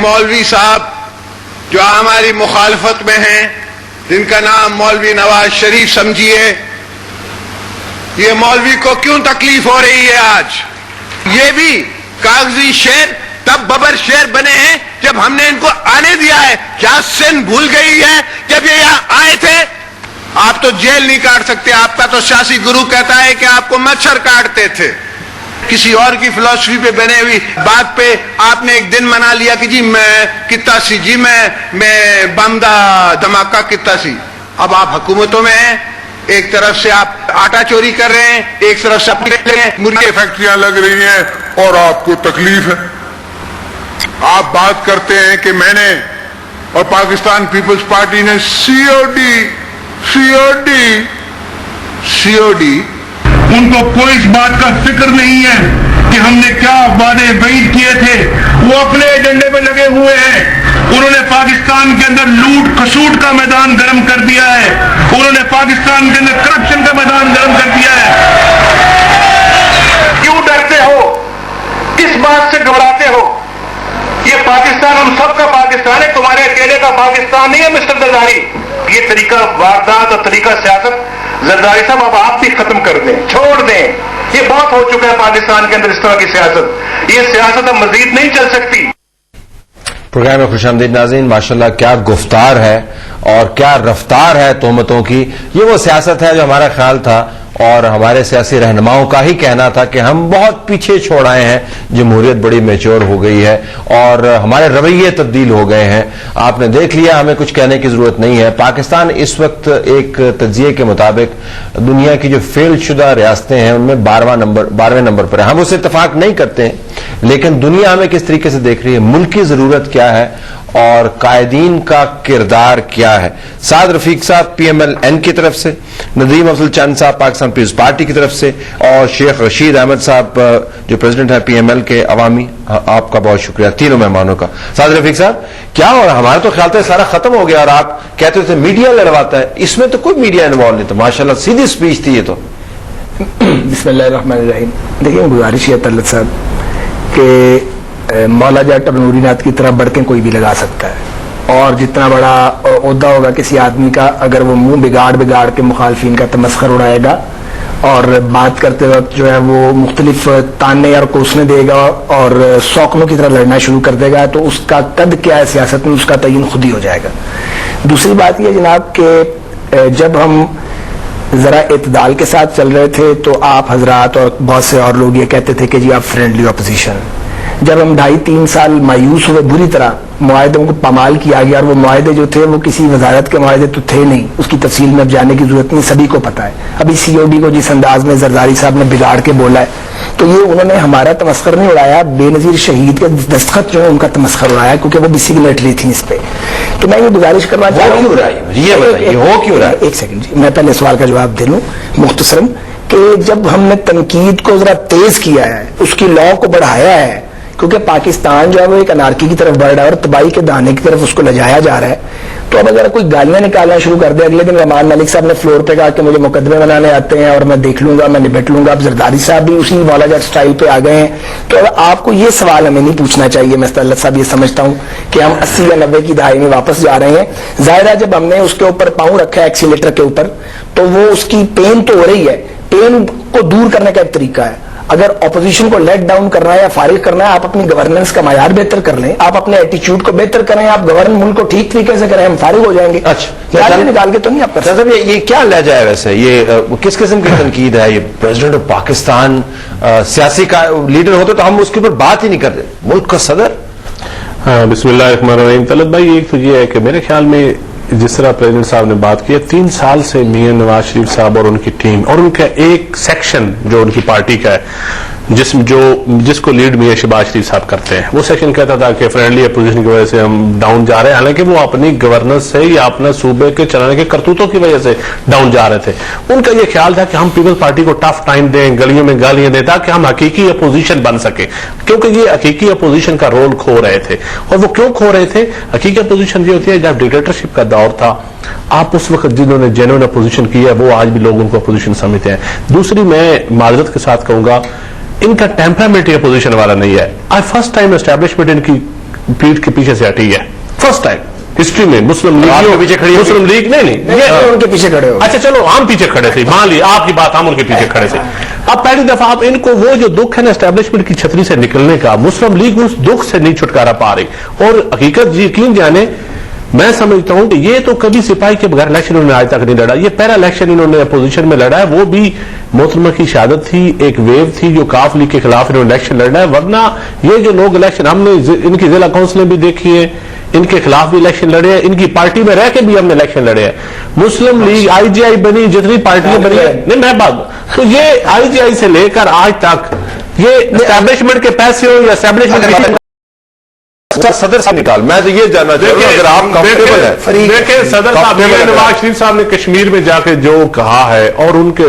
मौलवी साहब जो हमारी मुखालफत में हैं, जिनका नाम मौलवी नवाज शरीफ समझिए, ये मौलवी को क्यों तकलीफ हो रही है आज? ये भी कागजी शेर तब बबर शेर बने हैं जब हमने इनको आने दिया है। क्या सिंध भूल गई है जब ये यहाँ आए थे? आप तो जेल नहीं काट सकते, आपका तो सियासी गुरु कहता है कि आपको मच्छर काटते थे। किसी और की फिलॉसफी पे बने हुई बात पे आपने एक दिन मना लिया कि जी मैं कितना सी, जी मैं बमदा धमाका कितना सी। अब आप हुकूमतों में हैं, एक तरफ से आप आटा चोरी कर रहे हैं, एक तरफ से अपने मुर्गी फैक्ट्रियां लग रही हैं और आपको तकलीफ है। आप बात करते हैं कि मैंने और पाकिस्तान पीपल्स पार्टी ने सीओडी, उनको कोई इस बात का फिक्र नहीं है कि हमने क्या वादे वईद किए थे। वो अपने एजेंडे में लगे हुए हैं। उन्होंने पाकिस्तान के अंदर लूट खसूट का मैदान गर्म कर दिया है। उन्होंने पाकिस्तान के अंदर करप्शन का मैदान गर्म कर दिया है। क्यों डरते हो? किस बात से घबराते हो? ये पाकिस्तान हम सबका पाकिस्तान है, तुम्हारे अकेले का पाकिस्तान नहीं है मिस्टर जरदारी। ये तरीका वारदात और तरीका सियासत जरदारी साहब अब आप भी खत्म कर दें, छोड़ दें। ये बहुत हो चुका है पाकिस्तान के अंदर इस तरह की सियासत। ये सियासत अब मजीद नहीं चल सकती। प्रोग्राम में खुशामदीद नाज़रीन, माशाल्लाह क्या गुफ्तार है और क्या रफ्तार है तोहमतों की। ये वो सियासत है जो हमारा ख्याल था और हमारे सियासी रहनुमाओं का ही कहना था कि हम बहुत पीछे छोड़ आए हैं, जमहूरियत बड़ी मैच्योर हो गई है और हमारे रवैये तब्दील हो गए हैं। आपने देख लिया, हमें कुछ कहने की जरूरत नहीं है। पाकिस्तान इस वक्त एक तज्जिए के मुताबिक दुनिया की जो फेल शुदा रियासतें हैं उनमें 12वें नंबर पर है। हम उससे इत्तेफाक नहीं करते हैं, लेकिन दुनिया हमें किस तरीके से देख रही है, मुल्क की जरूरत क्या है और कायदीन का किरदार क्या है। साद रफीक साहब PMLN की तरफ से, नदीम अफजल चंद साहब पाकिस्तान पीपल्स पार्टी की तरफ से और शेख रशीद अहमद साहब जो प्रेसिडेंट है PML के अवामी, आपका बहुत शुक्रिया तीनों मेहमानों का। साद रफीक साहब, क्या हो रहा? हमारा तो ख्याल था सारा खत्म हो गया और आप कहते थे मीडिया लड़वाता है। इसमें तो कोई मीडिया इन्वॉल्व नहीं था, माशाल्लाह सीधी स्पीच थी ये तो। बिस्मिल्लाहिर्रहमानिर्रहीम। देखिए, गुजारिश है तलत साहब कि मौला जाट और नूरीनाथ की तरह बढ़ के कोई भी लगा सकता है और जितना बड़ा ओहदा होगा किसी आदमी का, अगर वो मुंह बिगाड़ के मुखालफिन का तमस्खर उड़ाएगा और बात करते वक्त जो है वो मुख्तलिफ ताने और कोसने देगा और सौकनों की तरह लड़ना शुरू कर देगा, तो उसका कद क्या है सियासत में, उसका तयीन खुद ही हो जाएगा। दूसरी बात यह जनाब कि जब हम जरा इत्दाल के साथ चल रहे थे तो आप हजरात और बहुत से और लोग ये कहते थे कि जी आप फ्रेंडली अपोजिशन। जब हम 2.5-3 साल मायूस हुए बुरी तरह, मुआहदों को पामाल किया गया और वो मुआहदे जो थे वो किसी वजारत के मुआहदे तो थे नहीं, उसकी तफसील में अब जाने की जरूरत नहीं, सभी को पता है। अभी COD को जिस अंदाज में जरदारी साहब ने बिगाड़ के बोला है, तो ये उन्होंने हमारा तमस्खर नहीं उड़ाया, बेनजीर शहीद के दस्तखत जो है उनका तमस्खर उड़ाया, क्योंकि वो भी सिग्नेटरी थी इस पे। तो मैं ये गुजारिश करना चाहता हूँ, एक सेकंड जी, मैं पहले सवाल का जवाब दे लूं मुख्तसरन, कि जब हमने तनकीद को जरा तेज किया है, उसकी लौ को बढ़ाया है, क्योंकि पाकिस्तान जो है वो एक अनारकी की तरफ बढ़ रहा है और तबाही के दाने की तरफ उसको ले जाया जा रहा है, तो अब अगर कोई गालियां निकालना शुरू कर दे, अगले दिन रहमान मलिक साहब ने फ्लोर पे कहा कि मुझे मुकदमे बनाने आते हैं और मैं देख लूंगा, मैं निपट लूंगा। अब जरदारी साहब भी उसी मौला जाट स्टाइल पे आ गए हैं। तो अब आपको ये सवाल हमें नहीं पूछना चाहिए। मैं तल्लत साहब ये समझता हूँ कि हम 80 या 90 की दहाई में वापस जा रहे हैं। जाहिर है जब हमने उसके ऊपर पाँव रखा है एक्सीलेटर के ऊपर, तो वो उसकी पेन तो हो रही है, पेन को दूर करने का एक तरीका है। अगर अपोजिशन को लेट डाउन करना है या फारिग करना है, आप अपनी गवर्नेंस का मायार बेहतर कर लें, आप अपने एटीट्यूड को बेहतर करें, आप गवर्न मुल्क को ठीक तरीके से करें, हम फारिग हो जाएंगे। अच्छा, निकाल के तो नहीं आप कर सकते। ये क्या ले जाए वैसे, ये किस किस्म की तनकीद है? ये प्रेसिडेंट ऑफ पाकिस्तान सियासी का लीडर होते तो हम उसके ऊपर बात ही नहीं करते, मुल्क का सदर। बिस्मिल्लाहिर्रहमानिर्रहीम। तलत भाई, एक तो ये है कि मेरे ख्याल में जिस तरह प्रेसिडेंट साहब ने बात की है, 3 साल से मियां नवाज शरीफ साहब और उनकी टीम और उनका एक सेक्शन जो उनकी पार्टी का है, जिसको लीड मियां शहबाज शरीफ साहब करते हैं, वो सेक्शन कहता था कि फ्रेंडली अपोजिशन की वजह से हम डाउन जा रहे हैं, हालांकि वो अपनी गवर्नेंस से या अपने सूबे के चलाने के करतूतों की वजह से डाउन जा रहे थे। उनका ये ख्याल था कि हम पीपल्स पार्टी को टफ टाइम दें, गलियों में गालियां दें, ताकि हम हकीकी अपोजिशन बन सके, क्योंकि ये हकीकी अपोजिशन का रोल खो रहे थे। और वो क्यों खो रहे थे? हकीकी अपोजिशन ये होती है जब डिक्टेटरशिप का दौर था, आप उस वक्त जिन्होंने जेन्युइन अपोजिशन की है वो आज भी लोग उनको अपोजिशन समझते हैं। दूसरी, मैं माजरत के साथ कहूंगा, इनका टेम्परामेंट अपोजिशन वाला नहीं है। आज फर्स्ट टाइम एस्टैब्लिशमेंट इनकी पीठ के पीछे से हटी है, फर्स्ट टाइम हिस्ट्री में। मुस्लिम लीग के पीछे खड़ी, मुस्लिम लीग नहीं ये उनके पीछे खड़े हो। अच्छा चलो हम पीछे खड़े थे, मान लिया आपकी बात, हम उनके पीछे खड़े थे। अब पहली दफा आप इनको वो जो दुख है ना एस्टेब्लिशमेंट की छतरी से निकलने का, मुस्लिम लीग उस दुख से नहीं छुटकारा पा रही। और हकीकत यकीन जाने, मैं समझता हूं कि ये तो कभी सिपाही के बगैर इलेक्शन इन्होंने आज तक नहीं लड़ा। ये पहला इलेक्शन इन्होंने अपोजिशन में लड़ा है, वो भी मोहतरमा की शहादत थी, एक वेव थी जो काफ लीग के खिलाफ इन्होंने इलेक्शन लड़ा है। वरना ये जो लोग इलेक्शन, हमने इनकी जिला काउंसिलें भी देखी है, इनके खिलाफ भी इलेक्शन लड़े हैं, इनकी पार्टी में रह के भी हमने इलेक्शन लड़े हैं। मुस्लिम लीग आईजीआई बनी, जितनी पार्टियां बनी है, नहीं मैं बात, तो ये आईजीआई से लेकर आज तक ये एस्टैब्लिशमेंट के पैसे हो या एस्टैब्लिशमेंट सदर साहब निकाल, मैं तो ये जानना चाहता हूं अगर आप कंफर्टेबल है। देखिए सदर साहब, नवाज शरीफ साहब ने कश्मीर में जाके जो कहा है, और उनके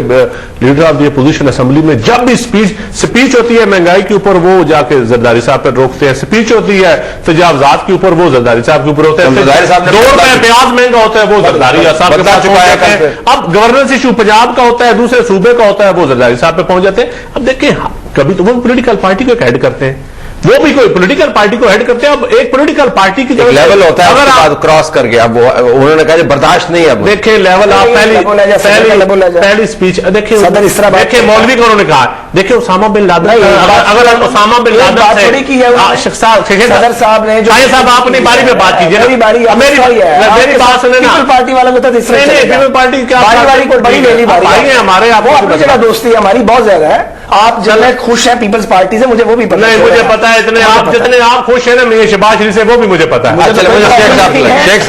leader of the opposition assembly में जब भी स्पीच होती है महंगाई के ऊपर वो जाके जरदारी साहब पर रोकते हैं, स्पीच होती है तजावजात के ऊपर वो जरदारी साहब के ऊपर होते हैं, 2 रुपए प्याज महंगा होता है वो जरदारी साहब के पास पहुंच जाते हैं। अब गवर्नेंस इशू पंजाब का होता है, दूसरे सूबे का होता है, वो जरदारी साहब पे पहुंच जाते हैं। अब देखिए कभी तो वो पोलिटिकल पार्टी को हेड करते हैं, वो भी कोई पॉलिटिकल पार्टी को हेड करते हैं। अब एक पॉलिटिकल पार्टी की जो लेवल होता है, अगर आप क्रॉस कर गया, अब उन्होंने कहा बर्दाश्त नहीं है। अब देखिए लेवल, आप पहली स्पीच देखिए, देखिए मौलवी को उन्होंने कहा, देखिए उसामा बिन लादेन, अगर उसामा बिन लादेन सदर साहब ने, साहब आपने बारी में बात कीजिए, मेरी बात सुने ना, पार्टी वालों को पीपल पार्टी क्या हमारे, आपको दोस्ती हमारी बहुत ज्यादा है। आप जब खुश हैं पीपल्स पार्टी से, मुझे वो भी पता नहीं, मुझे पता है इतने आप जितने आप खुश हैं ना मेरे शहबाज शरीफ से, वो भी मुझे पता है। शेख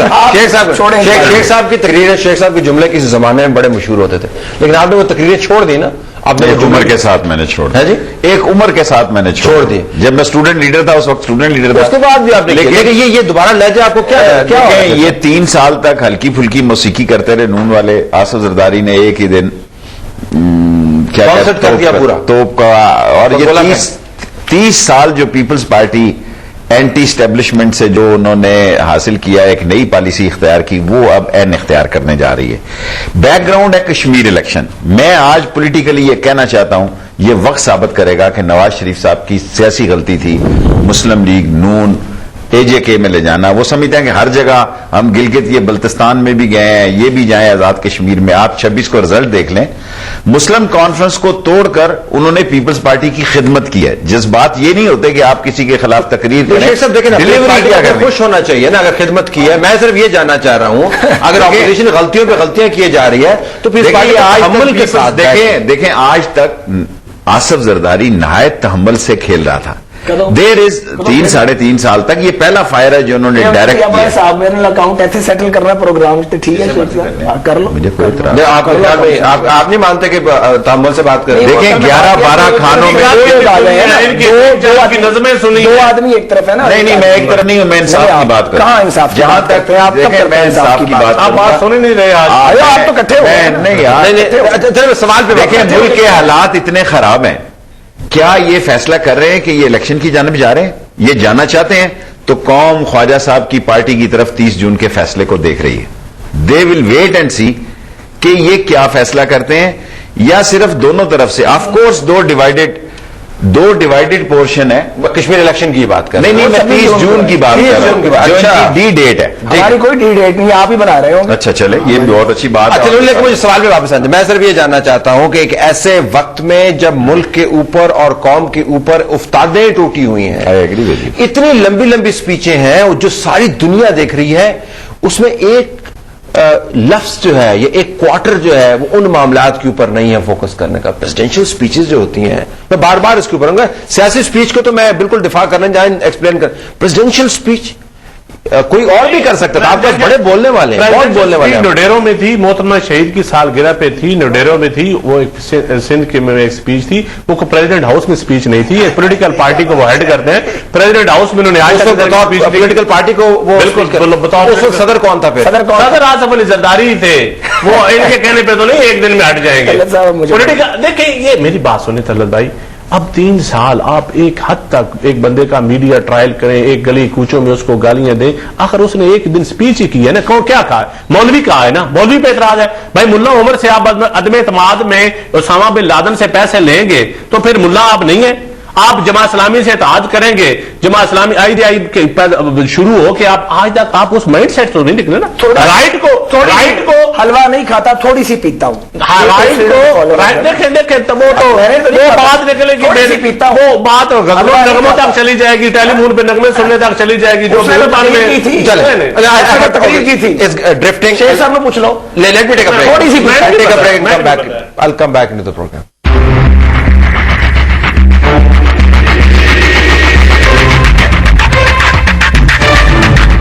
साहब की तकरीरें, शेख साहब के जुमले किसी जमाने में बड़े मशहूर होते थे, लेकिन आपने वो तकरीरें छोड़ दी ना। आपने एक उम्र के साथ मैंने छोड़ है जी, एक उम्र के साथ मैंने छोड़ दी। जब मैं स्टूडेंट लीडर था, उस वक्त स्टूडेंट लीडर था, उसके बाद भी आपने, लेकिन ये दोबारा लहजा आपको क्या ये 3 साल तक हल्की फुल्की मौसीकी करते रहे नून वाले। आसिफ जरदारी ने एक ही दिन क्या कर दिया पूरा तोप का, और ये 30 साल जो पीपल्स पार्टी एंटी एस्टेब्लिशमेंट से जो उन्होंने हासिल किया, एक नई पॉलिसी इख्तियार की, वो अब एन इख्तियार करने जा रही है। बैकग्राउंड है कश्मीर इलेक्शन। मैं आज पॉलिटिकली ये कहना चाहता हूं, ये वक्त साबित करेगा कि नवाज शरीफ साहब की सियासी गलती थी मुस्लिम लीग नून एजेके में ले जाना। वो समझते हैं कि हर जगह, हम गिलगित ये बल्तिस्तान में भी गए हैं, ये भी जाएं आजाद कश्मीर में। आप 26 को रिजल्ट देख लें, मुस्लिम कॉन्फ्रेंस को तोड़कर उन्होंने पीपल्स पार्टी की खिदमत की है। जज्बात ये नहीं होते कि आप किसी के खिलाफ तकरीर करें, सब देखें, डिलीवरी क्या करें, खुश होना चाहिए ना अगर खिदमत की है। मैं सिर्फ ये जानना चाह रहा हूं, अगर अपोजिशन गलतियों पे गलतियां किए जा रही है तो फिर तहम्मुल के साथ देखें आज तक आसिफ जरदारी नहायत तहम्मुल से खेल रहा था। देर इज 3-3.5 साल तक ये पहला फायर है जो उन्होंने डायरेक्ट किया। साहब मेरे अकाउंट ऐसे सेटल करना प्रोग्राम, तो ठीक है कर लो, मुझे कोई इतराज आप नहीं मानते कि तामुल से बात करें? देखें 11-12 खानों में नज़में सुनी, 2 आदमी एक तरफ है ना। नहीं मैं एक तरफ नहीं हूं, मैं इंसाफ की बात कर, कहां इंसाफ? जहां तक आप मैं इंसाफ की बात, आप बात सुन ही नहीं रहे आज, आप तो इकट्ठे हो। नहीं यार, सवाल पे देखें मुल्क के हालात इतने खराब हैं, क्या ये फैसला कर रहे हैं कि ये इलेक्शन की जानिब जा रहे हैं? ये जाना चाहते हैं तो कौम ख्वाजा साहब की पार्टी की तरफ 30 जून के फैसले को देख रही है। दे विल वेट एंड सी कि ये क्या फैसला करते हैं, या सिर्फ दोनों तरफ से। ऑफ कोर्स दो डिवाइडेड पोर्शन है। कश्मीर इलेक्शन की बात कर, नहीं मैं 30 जून की बात कर रहा हूं, जो इनकी डी डेट है। हमारी कोई डी डेट नहीं, आप ही बना रहे हो। अच्छा चले, ये बहुत अच्छी बात है। लेकिन मुझे सवाल पे वापस आते, मैं सिर्फ ये जानना चाहता हूं कि एक ऐसे वक्त में जब मुल्क के ऊपर और कौम के ऊपर उफ्तादें टूटी हुई हैं, आई एग्री विद यू, इतनी लंबी लंबी स्पीचें हैं जो सारी दुनिया देख रही है, उसमें एक लफ्ज जो है, ये एक क्वार्टर जो है, वो उन मामलात के ऊपर नहीं है फोकस करने का। प्रेसिडेंशियल स्पीचेस जो होती हैं, मैं बार बार इसके ऊपर, सियासी स्पीच को तो मैं बिल्कुल दिफा करने जाए, एक्सप्लेन कर, प्रेसिडेंशियल स्पीच कोई और भी कर सकता था। आप बड़े बोलने वाले हैं, बहुत बोलने वाले हैं। नोडेरो में थी, मोहतरमा शहीद की सालगिरह पे थी, नोडेरो में थी, वो एक सिंध के में एक स्पीच थी, वो प्रेसिडेंट हाउस में स्पीच नहीं थी। एक पॉलिटिकल पार्टी को वो हेड करते हैं, प्रेसिडेंट हाउस में उन्होंने आज पॉलिटिकल पार्टी को वो बिल्कुल बताओ, उस वक्त सदर कौन था? फिर सदर आसिफ अली जरदारी थे। वो इनके कहने पे तो नहीं एक दिन में हट जाएंगे पॉलिटिकल। देखिए ये मेरी बात सुनिए तलत भाई, अब 3 साल आप एक हद तक एक बंदे का मीडिया ट्रायल करें, एक गली कूचों में उसको गालियां दें, आखिर उसने एक दिन स्पीच ही की है ना। क्या कहा है? मौलवी कहा है ना, मौलवी पे एतराज है। भाई मुल्ला उमर से आप अदम एतमाद में उसामा बिन लादेन से पैसे लेंगे तो फिर मुल्ला आप नहीं है। آپ جماعت اسلامی سے اتحاد کریں گے, جماعت اسلامی آئی شروع ہو کہ آپ آج تک آپ اس مائنڈ سیٹ تو نہیں نکلے نا. رائٹ کو حلوہ نہیں کھاتا, تھوڑی سی پیتا ہوں. رائٹ کو دیکھیں تو وہ بات نکلے گی, وہ بات غزلوں نغموں تک چلی جائے گی, ٹیلی فون پہ نغمے سننے تک چلی جائے گی, جو ڈرفٹنگ شیخ صاحب میں پوچھ لو, let me take a break, تھوڑی سی I'll come back into the program.